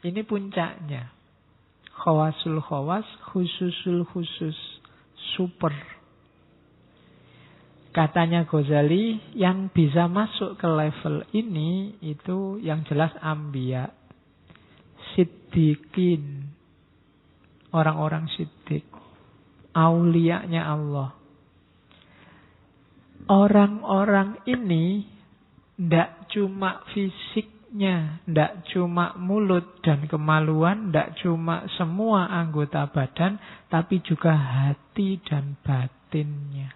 Ini puncaknya. Khawasul khawas, khususul khusus. Super. Katanya Ghazali, yang bisa masuk ke level ini itu yang jelas Anbiya, Siddiqin, orang-orang siddiq, auliyanya Allah. Orang-orang ini ndak cuma fisiknya, ndak cuma mulut dan kemaluan, ndak cuma semua anggota badan, tapi juga hati dan batinnya.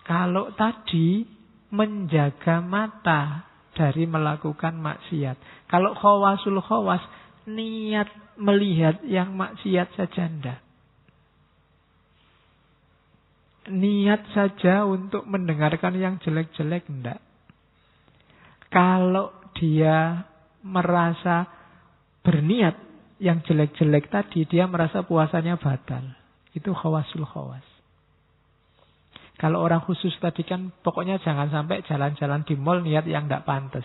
Kalau tadi menjaga mata dari melakukan maksiat. Kalau khawasul khawas, niat melihat yang maksiat saja ndak. Niat saja untuk mendengarkan yang jelek-jelek ndak. Kalau dia merasa berniat yang jelek-jelek tadi, dia merasa puasanya batal. Itu khawasul khawas. Kalau orang khusus tadi kan pokoknya jangan sampai jalan-jalan di mall niat yang tidak pantas.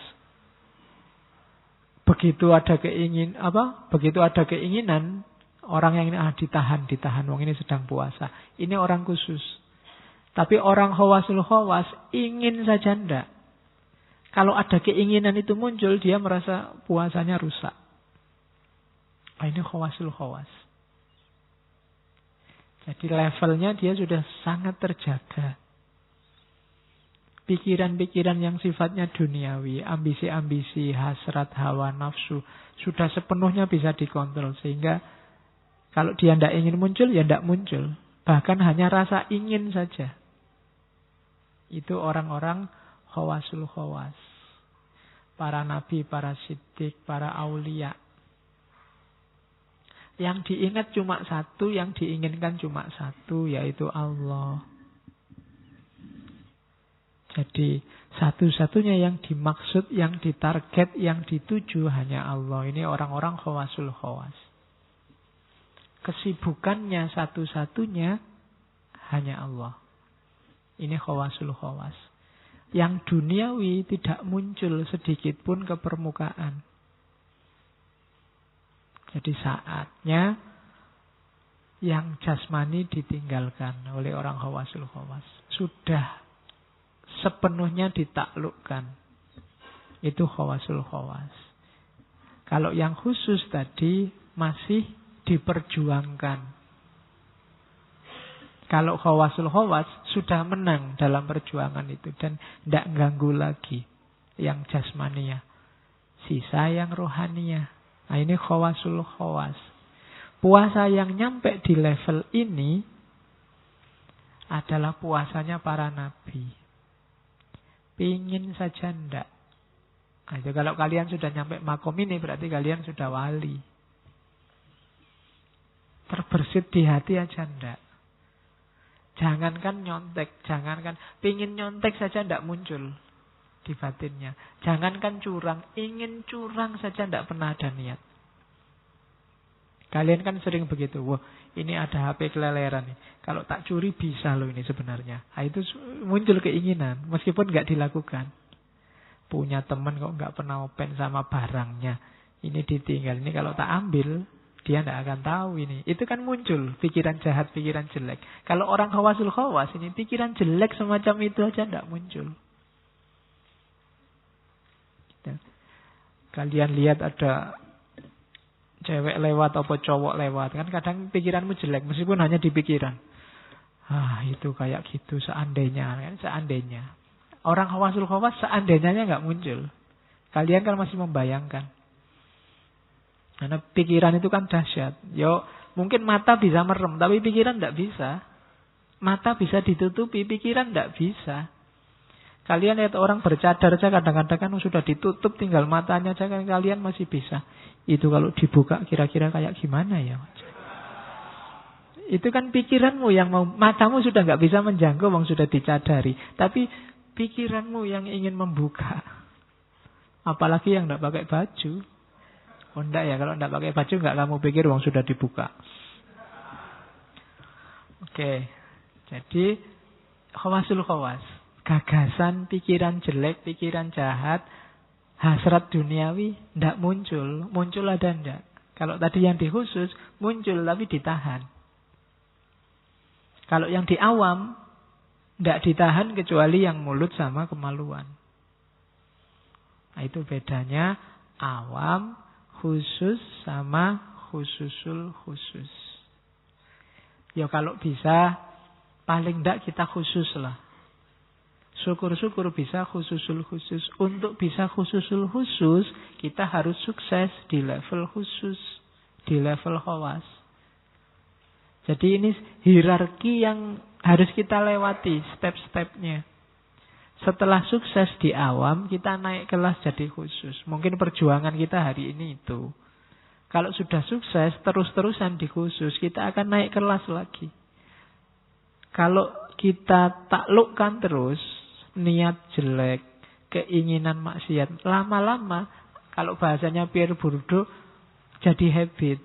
Begitu ada keinginan orang yang ini ditahan, wong ini sedang puasa. Ini orang khusus. Tapi orang khawasul khawas ingin saja ndak. Kalau ada keinginan itu muncul, dia merasa puasanya rusak. Ini khawasul khawas. Jadi levelnya dia sudah sangat terjaga. Pikiran-pikiran yang sifatnya duniawi, ambisi-ambisi, hasrat, hawa, nafsu, sudah sepenuhnya bisa dikontrol. Sehingga kalau dia tidak ingin muncul, ya tidak muncul. Bahkan hanya rasa ingin saja. Itu orang-orang khawasul khawas. Para nabi, para siddiq, para aulia. Yang diingat cuma satu, yang diinginkan cuma satu, yaitu Allah. Jadi satu-satunya yang dimaksud, yang ditarget, yang dituju hanya Allah. Ini orang-orang khawasul khawas. Kesibukannya satu-satunya hanya Allah. Ini khawasul khawas. Yang duniawi tidak muncul sedikit pun ke permukaan. Jadi saatnya yang jasmani ditinggalkan oleh orang khawasul khawas. Sudah sepenuhnya ditaklukkan. Itu khawasul khawas. Kalau yang khusus tadi masih diperjuangkan. Kalau khawasul khawas sudah menang dalam perjuangan itu. Dan tidak ganggu lagi yang jasmania. Sisa yang rohania. Nah ini khawasul khawas. Puasa yang nyampe di level ini adalah puasanya para nabi. Pingin saja ndak. Nah, kalau kalian sudah nyampe makom ini berarti kalian sudah wali. Terbersit di hati aja ndak. Jangankan nyontek, jangankan pingin nyontek saja ndak muncul di batinnya. Jangankan curang, ingin curang saja tidak pernah ada niat. Kalian kan sering begitu. Wah, ini ada HP keleleran nih. Kalau tak curi bisa loh ini sebenarnya. Nah, itu muncul keinginan, meskipun nggak dilakukan. Punya teman kok nggak pernah open sama barangnya. Ini ditinggal. Ini kalau tak ambil, dia tidak akan tahu ini. Itu kan muncul pikiran jahat, pikiran jelek. Kalau orang khawasul khawas, ini pikiran jelek semacam itu aja tidak muncul. Kalian lihat ada cewek lewat atau cowok lewat, kan kadang pikiranmu jelek meskipun hanya di pikiran. Itu kayak gitu seandainya, kan seandainya. Orang khawasul khawas seandainya nggak muncul. Kalian kan masih membayangkan. Karena pikiran itu kan dahsyat. Mungkin mata bisa merem, tapi pikiran tidak bisa. Mata bisa ditutupi, pikiran tidak bisa. Kalian lihat orang bercadar saja kadang-kadang kan sudah ditutup, tinggal matanya saja kan kalian masih bisa. Itu kalau dibuka kira-kira kayak gimana ya? Itu kan pikiranmu yang mau, matamu sudah nggak bisa menjangkau, wong sudah dicadari. Tapi pikiranmu yang ingin membuka. Apalagi yang tidak pakai baju. Oh enggak ya, kalau tidak pakai baju nggak kamu pikir wong sudah dibuka. Oke, jadi khawasul khawas. Gagasan, pikiran jelek, pikiran jahat hasrat duniawi tidak muncul. Muncul ada enggak? Kalau tadi yang di khusus muncul tapi ditahan. Kalau yang di awam tidak ditahan kecuali yang mulut sama kemaluan. Nah, itu bedanya awam, khusus sama khususul khusus. Ya kalau bisa paling tidak kita khusus lah. Syukur-syukur bisa khususul khusus. Untuk bisa khususul khusus, kita harus sukses di level khusus, di level khawas. Jadi ini hierarki yang harus kita lewati, step-stepnya. Setelah sukses di awam, kita naik kelas jadi khusus. Mungkin perjuangan kita hari ini itu. Kalau sudah sukses, terus-terusan di khusus, kita akan naik kelas lagi. Kalau kita taklukkan terus, niat jelek, keinginan maksiat, lama-lama, kalau bahasanya Pierre Bourdieu, jadi habit.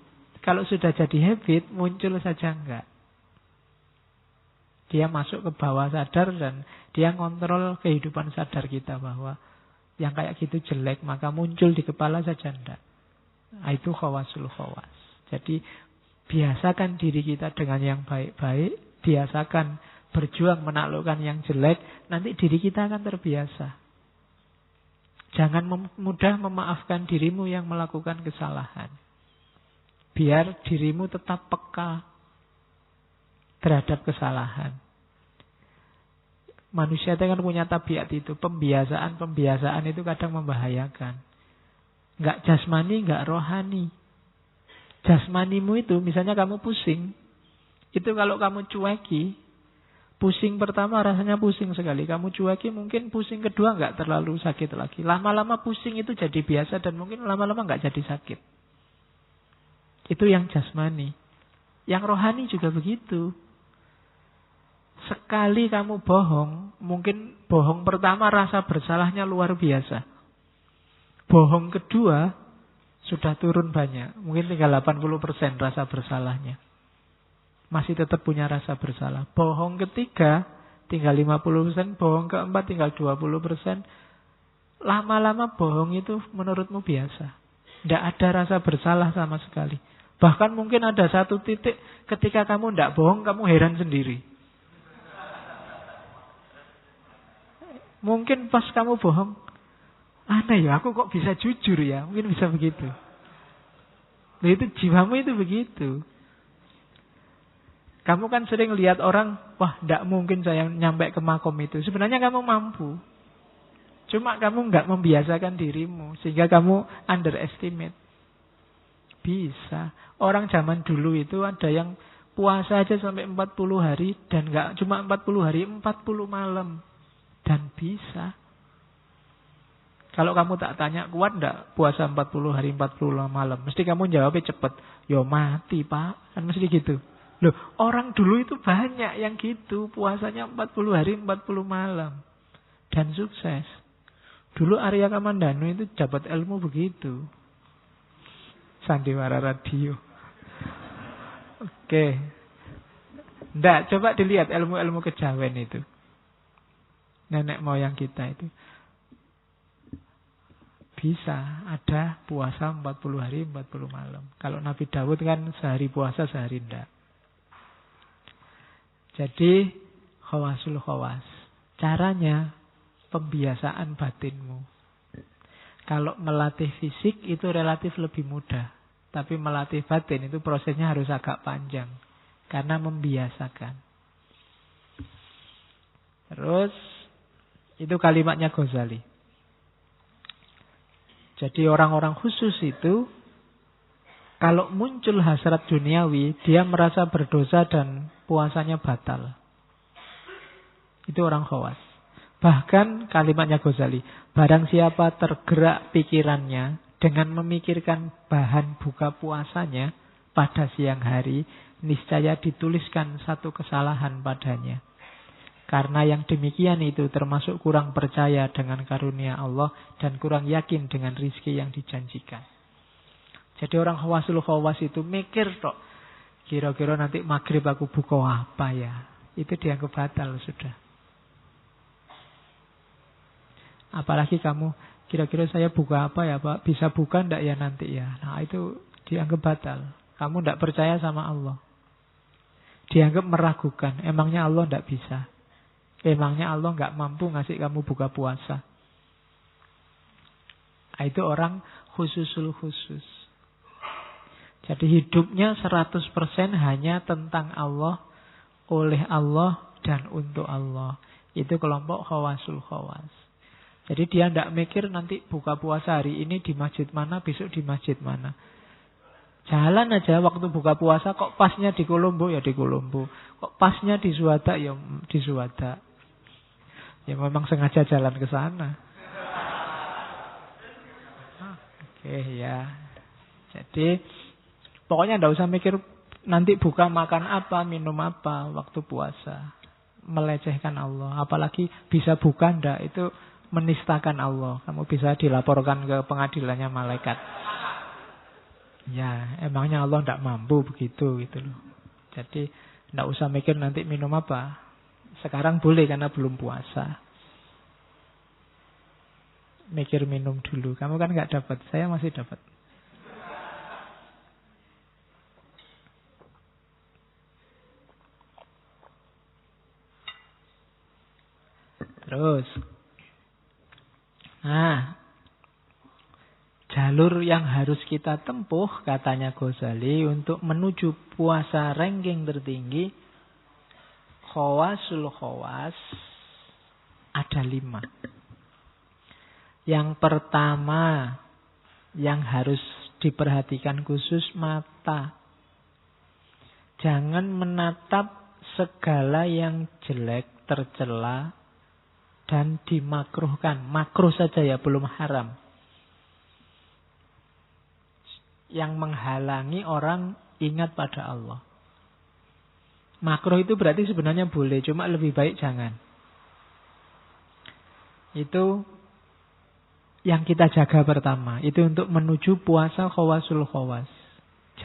Kalau sudah jadi habit, muncul saja enggak. Dia masuk ke bawah sadar dan dia ngontrol kehidupan sadar kita bahwa yang kayak gitu jelek, maka muncul di kepala saja enggak. Nah, itu khawasul khawas. Jadi biasakan diri kita dengan yang baik-baik, biasakan berjuang menaklukkan yang jelek, nanti diri kita akan terbiasa. Jangan mudah memaafkan dirimu yang melakukan kesalahan. Biar dirimu tetap peka terhadap kesalahan. Manusia itu kan punya tabiat itu. Pembiasaan itu kadang membahayakan. Nggak jasmani, nggak rohani. Jasmanimu itu, misalnya kamu pusing. Itu kalau kamu cueki, pusing pertama rasanya pusing sekali. Kamu cueki mungkin pusing kedua nggak terlalu sakit lagi. Lama-lama pusing itu jadi biasa dan mungkin lama-lama nggak jadi sakit. Itu yang jasmani. Yang rohani juga begitu. Sekali kamu bohong, mungkin bohong pertama rasa bersalahnya luar biasa. Bohong kedua sudah turun banyak. Mungkin tinggal 80% rasa bersalahnya. Masih tetap punya rasa bersalah. Bohong ketiga tinggal 50%, bohong keempat tinggal 20%. Lama-lama bohong itu menurutmu biasa. Tidak ada rasa bersalah sama sekali. Bahkan mungkin ada satu titik ketika kamu tidak bohong, kamu heran sendiri. Mungkin pas kamu bohong, aneh ya, aku kok bisa jujur ya. Mungkin bisa begitu. Nah, itu jiwamu itu begitu. Kamu kan sering lihat orang, wah tidak mungkin saya nyampe ke makom itu. Sebenarnya kamu mampu. Cuma kamu nggak membiasakan dirimu. Sehingga kamu underestimate. Bisa. Orang zaman dulu itu ada yang puasa aja sampai 40 hari. Dan nggak cuma 40 hari, 40 malam. Dan bisa. Kalau kamu tak tanya, kuat enggak puasa 40 hari 40 malam? Mesti kamu jawabnya cepet. Yo mati pak. Kan mesti gitu. Loh, orang dulu itu banyak yang gitu. Puasanya 40 hari 40 malam. Dan sukses. Dulu Arya Kamandanu itu dapat ilmu begitu. Sandiwara Radio. Oke. Nggak, coba dilihat ilmu-ilmu kejawen itu. Nenek moyang kita itu. Bisa ada puasa 40 hari 40 malam. Kalau Nabi Daud kan sehari puasa sehari enggak. Jadi khawasul khawas. Caranya pembiasaan batinmu. Kalau melatih fisik itu relatif lebih mudah. Tapi melatih batin itu prosesnya harus agak panjang. Karena membiasakan. Terus itu kalimatnya Ghazali. Jadi orang-orang khusus itu kalau muncul hasrat duniawi, dia merasa berdosa dan puasanya batal. Itu orang khawas. Bahkan kalimatnya Ghazali, barang siapa tergerak pikirannya dengan memikirkan bahan buka puasanya pada siang hari, niscaya dituliskan satu kesalahan padanya. Karena yang demikian itu termasuk kurang percaya dengan karunia Allah dan kurang yakin dengan rizki yang dijanjikan. Jadi orang khawasul khawas itu mikir tok. Kira-kira nanti maghrib aku buka apa ya? Itu dianggap batal sudah. Apalagi kamu Kira-kira saya buka apa ya Pak? Bisa buka enggak ya nanti ya? Nah itu dianggap batal. Kamu enggak percaya sama Allah. Dianggap meragukan. Emangnya Allah enggak bisa? Emangnya Allah enggak mampu ngasih kamu buka puasa? Nah, itu orang khususul khusus. Jadi hidupnya 100% hanya tentang Allah, oleh Allah, dan untuk Allah. Itu kelompok khawasul khawas. Jadi dia tidak mikir nanti buka puasa hari ini di masjid mana, besok di masjid mana. Jalan aja waktu buka puasa, kok pasnya di Kolombo ya di Kolombo. Kok pasnya di Suwada ya di Suwada. Ya memang sengaja jalan ke sana. Oke ya. Jadi pokoknya tidak usah mikir nanti buka makan apa, minum apa waktu puasa. Melecehkan Allah. Apalagi bisa buka ndak, itu menistakan Allah. Kamu bisa dilaporkan ke pengadilannya malaikat. Ya, emangnya Allah tidak mampu begitu gitu loh. Jadi tidak usah mikir nanti minum apa. Sekarang boleh karena belum puasa. Mikir minum dulu. Kamu kan nggak dapat, saya masih dapat. Terus, nah, jalur yang harus kita tempuh, katanya Ghazali, untuk menuju puasa ranking tertinggi, khawasul khawas, ada 5. Yang pertama, yang harus diperhatikan khusus, mata. Jangan menatap segala yang jelek, tercela, dan dimakruhkan. Makruh saja ya, belum haram. Yang menghalangi orang ingat pada Allah. Makruh itu berarti sebenarnya boleh, cuma lebih baik jangan. Itu yang kita jaga pertama. Itu untuk menuju puasa khawasul khawas.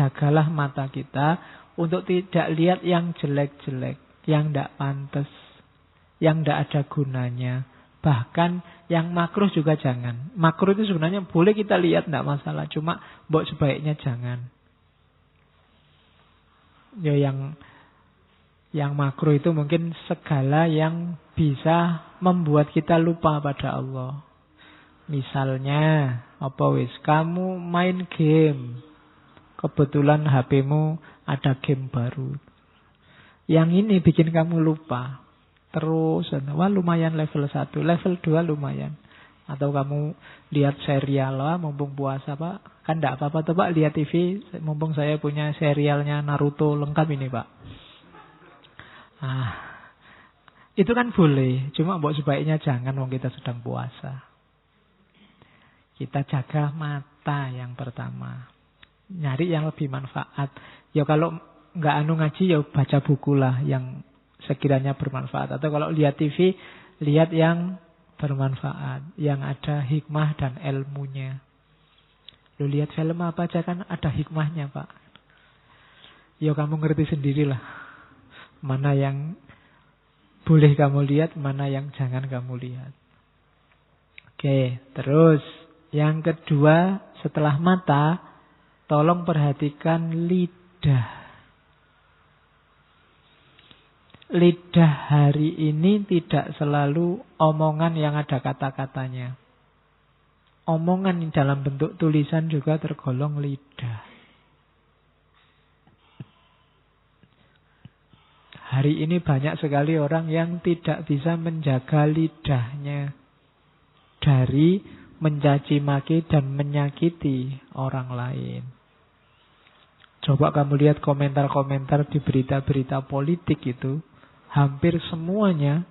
Jagalah mata kita untuk tidak lihat yang jelek-jelek, yang tidak pantas, yang tidak ada gunanya. Bahkan yang makruh juga jangan. Makruh itu sebenarnya boleh kita lihat, tidak masalah. Cuma mbok sebaiknya jangan. Ya yang makruh itu mungkin segala yang bisa membuat kita lupa pada Allah. Misalnya, apa wis, kamu main game. Kebetulan HP-mu ada game baru. Yang ini bikin kamu lupa. Terus, wah lumayan level 1, level 2 lumayan. Atau kamu lihat serial, wah mumpung puasa Pak. Kan tidak apa-apa tuh Pak, lihat TV, mumpung saya punya serialnya Naruto lengkap ini Pak. Itu kan boleh, cuma mbok sebaiknya jangan wong kita sedang puasa. Kita jaga mata yang pertama. Nyari yang lebih manfaat. Ya kalau nggak ngaji ya baca buku lah yang sekiranya bermanfaat. Atau kalau lihat TV, lihat yang bermanfaat, yang ada hikmah dan ilmunya. Lu lihat film apa aja kan ada hikmahnya Pak. Ya kamu ngerti sendirilah. Mana yang boleh kamu lihat, mana yang jangan kamu lihat. Oke, terus yang kedua setelah mata, tolong perhatikan lidah. Lidah hari ini tidak selalu omongan yang ada kata-katanya. Omongan dalam bentuk tulisan juga tergolong lidah. Hari ini banyak sekali orang yang tidak bisa menjaga lidahnya dari mencaci maki dan menyakiti orang lain. Coba kamu lihat komentar-komentar di berita-berita politik itu, hampir semuanya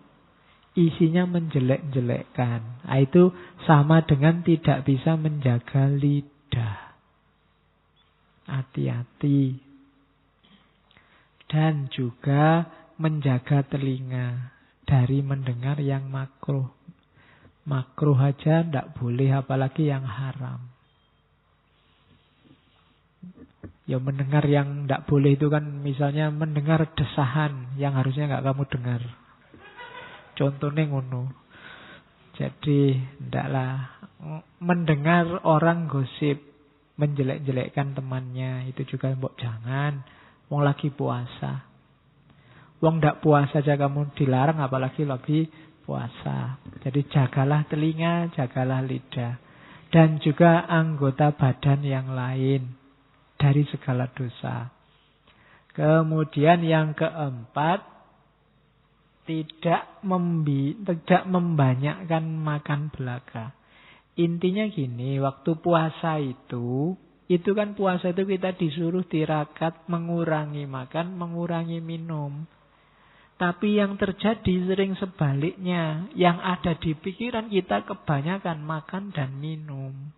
isinya menjelek-jelekkan. Nah, itu sama dengan tidak bisa menjaga lidah. Hati-hati. Dan juga menjaga telinga dari mendengar yang makruh. Makruh aja tidak boleh, apalagi yang haram. Ya mendengar yang tidak boleh itu kan misalnya mendengar desahan yang harusnya nggak kamu dengar. Contohnya ngono. Jadi ndaklah Mendengar orang gosip, menjelek-jelekkan temannya, itu juga mbok jangan. Wong lagi puasa. Wong ndak puasa aja kamu dilarang, apalagi lagi puasa. Jadi jagalah telinga, jagalah lidah. Dan juga anggota badan yang lain dari segala dosa. Kemudian yang keempat, tidak membanyakkan makan belaga. Intinya gini, waktu puasa itu kan puasa itu kita disuruh tirakat, mengurangi makan, mengurangi minum. Tapi yang terjadi sering sebaliknya. Yang ada di pikiran kita kebanyakan makan dan minum.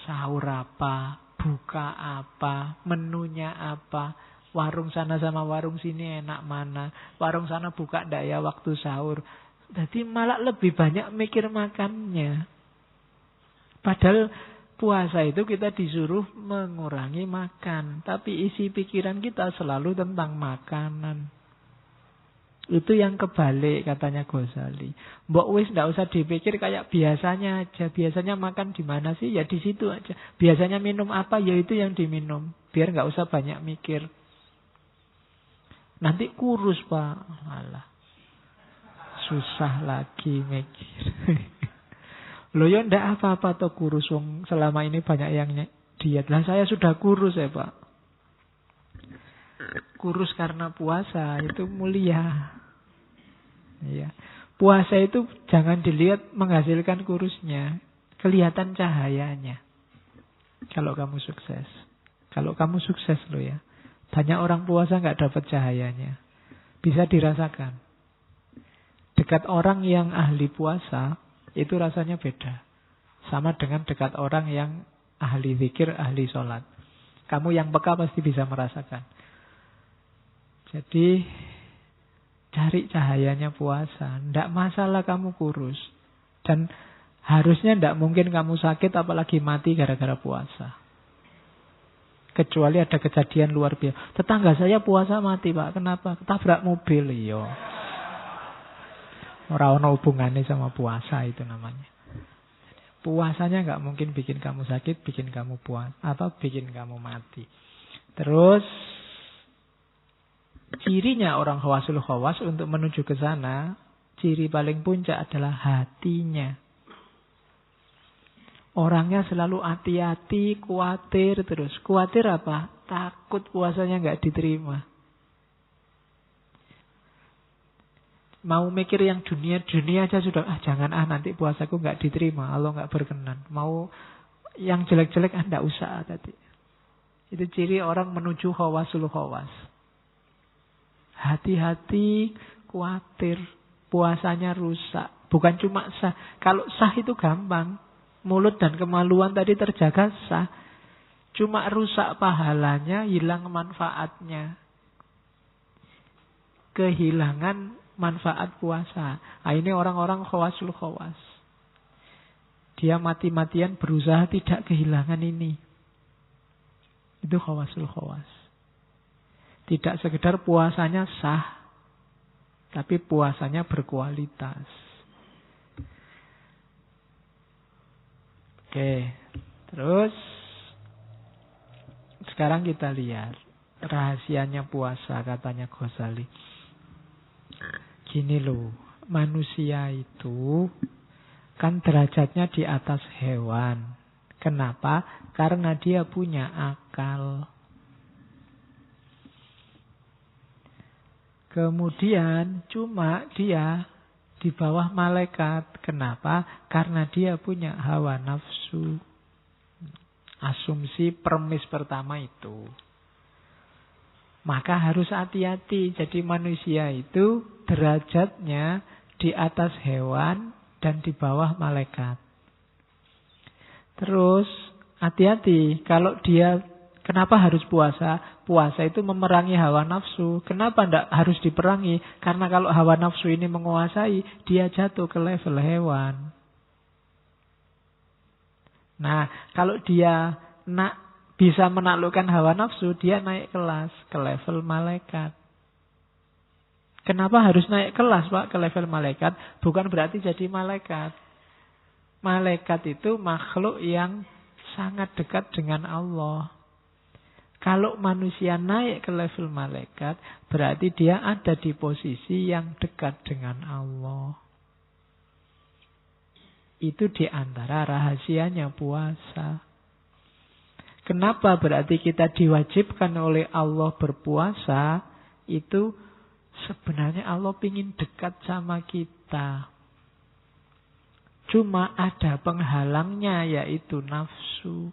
Sahur apa, buka apa, menunya apa, warung sana sama warung sini enak mana, warung sana buka ndak ya waktu sahur. Jadi malah lebih banyak mikir makannya. Padahal puasa itu kita disuruh mengurangi makan. Tapi isi pikiran kita selalu tentang makanan. Itu yang kebalik katanya Ghazali. Mbok wis ndak usah dipikir kayak biasanya aja. Biasanya makan di mana sih? Ya di situ aja. Biasanya minum apa? Ya itu yang diminum. Biar nggak usah banyak mikir. Nanti kurus, Pak. Alah. Susah lagi mikir. Loh ya ndak apa-apa toh kurus, wong selama ini banyak yang diet. Lah saya sudah kurus ya, Pak. Kurus karena puasa itu mulia. Iya. Puasa itu jangan dilihat menghasilkan kurusnya, kelihatan cahayanya. Kalau kamu sukses. Kalau kamu sukses loh ya. Banyak orang puasa nggak dapat cahayanya. Bisa dirasakan. Dekat orang yang ahli puasa itu rasanya beda. Sama dengan dekat orang yang ahli zikir, ahli sholat. Kamu yang peka pasti bisa merasakan. Jadi cari cahayanya puasa. Tidak masalah kamu kurus. Dan harusnya tidak mungkin kamu sakit apalagi mati gara-gara puasa. Kecuali ada kejadian luar biasa. Tetangga saya puasa mati, Pak. Kenapa? Ketabrak mobil. Iya. Ora ono hubungannya sama puasa itu namanya. Puasanya nggak mungkin bikin kamu sakit, bikin kamu puas atau bikin kamu mati. Terus cirinya orang khawasul khawas untuk menuju ke sana, ciri paling puncak adalah hatinya. Orangnya selalu hati-hati, khawatir terus. Khawatir apa? Takut puasanya nggak diterima. Mau mikir yang dunia aja sudah, jangan nanti puasaku nggak diterima, Allah nggak berkenan. Mau yang jelek-jelek nggak usah tadi. Itu ciri orang menuju khawasul khawas. Hati-hati, khawatir, puasanya rusak. Bukan cuma sah. Kalau sah itu gampang. Mulut dan kemaluan tadi terjaga sah. Cuma rusak pahalanya, hilang manfaatnya. Kehilangan manfaat puasa. Nah, ini orang-orang khawasul khawas. Dia mati-matian berusaha tidak kehilangan ini. Itu khawasul khawas. Tidak sekedar puasanya sah, tapi puasanya berkualitas. Oke, terus sekarang kita lihat rahasianya puasa katanya Ghazali. Gini loh, manusia itu kan derajatnya di atas hewan. Kenapa? Karena dia punya akal. Kemudian cuma dia di bawah malaikat. Kenapa? Karena dia punya hawa nafsu. Asumsi premis pertama itu. Maka harus hati-hati. Jadi manusia itu derajatnya di atas hewan dan di bawah malaikat. Terus hati-hati kalau dia, kenapa harus puasa? Puasa itu memerangi hawa nafsu. Kenapa tidak harus diperangi? Karena kalau hawa nafsu ini menguasai, dia jatuh ke level hewan. Nah, kalau dia bisa menaklukkan hawa nafsu, dia naik kelas ke level malaikat. Kenapa harus naik kelas, Pak, ke level malaikat? Bukan berarti jadi malaikat. Malaikat itu makhluk yang sangat dekat dengan Allah. Kalau manusia naik ke level malaikat, berarti dia ada di posisi yang dekat dengan Allah. Itu di antara rahasianya puasa. Kenapa berarti kita diwajibkan oleh Allah berpuasa? Itu sebenarnya Allah ingin dekat sama kita. Cuma ada penghalangnya, yaitu nafsu.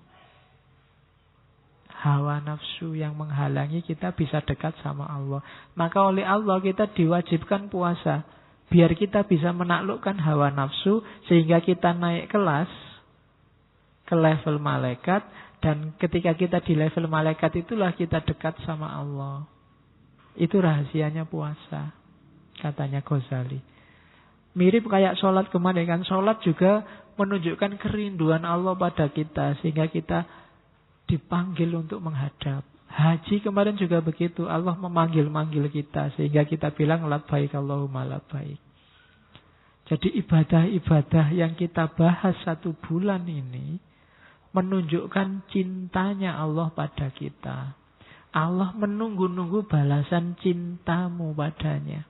Hawa nafsu yang menghalangi kita bisa dekat sama Allah. Maka oleh Allah kita diwajibkan puasa. Biar kita bisa menaklukkan hawa nafsu, sehingga kita naik kelas ke level malaikat. Dan ketika kita di level malaikat itulah kita dekat sama Allah. Itu rahasianya puasa, katanya Ghazali. Mirip kayak sholat kemarin kan. Sholat juga menunjukkan kerinduan Allah pada kita, sehingga kita dipanggil untuk menghadap. Haji kemarin juga begitu. Allah memanggil-manggil kita, sehingga kita bilang labbaik Allahumma labbaik. Jadi ibadah-ibadah yang kita bahas 1 bulan ini menunjukkan cintanya Allah pada kita. Allah menunggu-nunggu balasan cintamu padanya.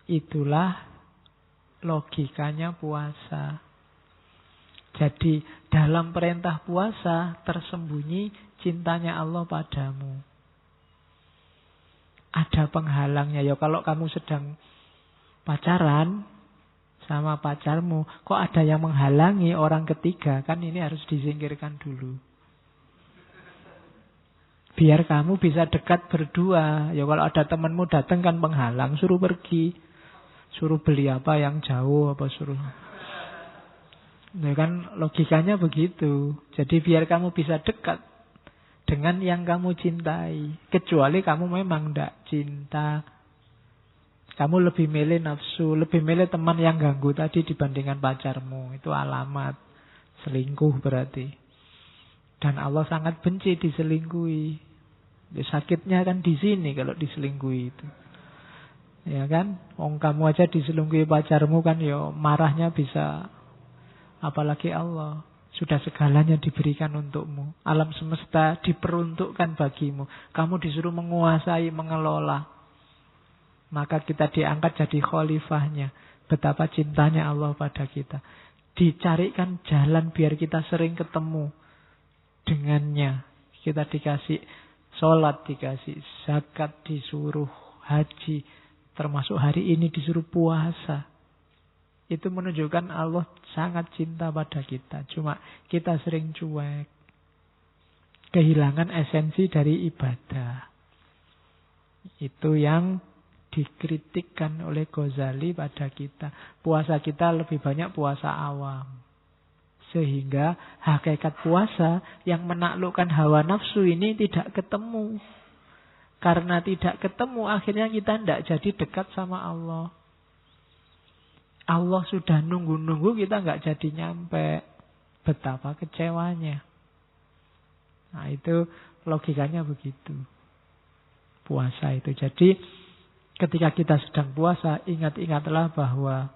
Itulah logikanya puasa. Jadi dalam perintah puasa tersembunyi cintanya Allah padamu. Ada penghalangnya. Ya kalau kamu sedang pacaran sama pacarmu, kok ada yang menghalangi orang ketiga? Kan ini harus disingkirkan dulu. Biar kamu bisa dekat berdua. Ya kalau ada temanmu datang kan penghalang, suruh pergi. Suruh beli apa yang jauh, apa suruh. Ya kan logikanya begitu. Jadi biar kamu bisa dekat dengan yang kamu cintai. Kecuali kamu memang tidak cinta. Kamu lebih milih nafsu, lebih milih teman yang ganggu tadi dibandingkan pacarmu. Itu alamat selingkuh berarti. Dan Allah sangat benci diselingkuhi. Ya, sakitnya kan di sini kalau diselingkuhi itu. Ya kan? Kamu aja diselingkuhi pacarmu kan ya marahnya bisa. Apalagi Allah. Sudah segalanya diberikan untukmu. Alam semesta diperuntukkan bagimu. Kamu disuruh menguasai, mengelola. Maka kita diangkat jadi khalifahnya. Betapa cintanya Allah pada kita. Dicarikan jalan biar kita sering ketemu dengannya. Kita dikasih sholat, dikasih zakat, disuruh haji. Termasuk hari ini disuruh puasa. Itu menunjukkan Allah sangat cinta pada kita. Cuma kita sering cuek. Kehilangan esensi dari ibadah. Itu yang dikritikkan oleh Ghazali pada kita. Puasa kita lebih banyak puasa awam. Sehingga hakikat puasa yang menaklukkan hawa nafsu ini tidak ketemu. Karena tidak ketemu, akhirnya kita tidak jadi dekat sama Allah. Allah sudah nunggu-nunggu, kita nggak jadi nyampe. Betapa kecewanya. Nah itu logikanya begitu. Puasa itu. Jadi ketika kita sedang puasa, ingat-ingatlah bahwa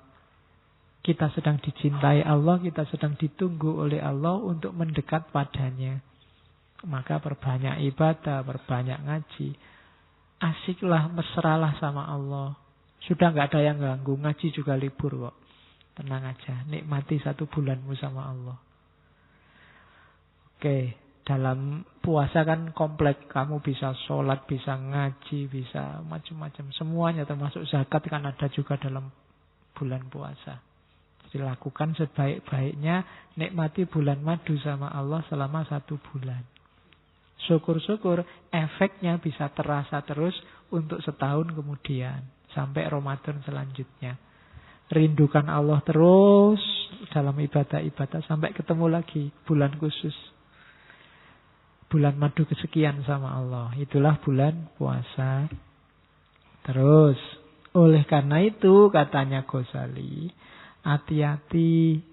kita sedang dicintai Allah, kita sedang ditunggu oleh Allah untuk mendekat padanya. Maka perbanyak ibadah, perbanyak ngaji. Asiklah, mesralah sama Allah. Sudah nggak ada yang ganggu, ngaji juga libur kok. Tenang aja, nikmati 1 bulanmu sama Allah. Oke, dalam puasa kan komplek. Kamu bisa sholat, bisa ngaji, bisa macam-macam. Semuanya termasuk zakat kan ada juga dalam bulan puasa. Jadi lakukan sebaik-baiknya, nikmati bulan madu sama Allah selama 1 bulan. Syukur-syukur efeknya bisa terasa terus untuk setahun kemudian. Sampai Ramadan selanjutnya. Rindukan Allah terus dalam ibadah-ibadah. Sampai ketemu lagi bulan khusus. Bulan madu kesekian sama Allah. Itulah bulan puasa. Terus, oleh karena itu katanya Ghazali, hati-hati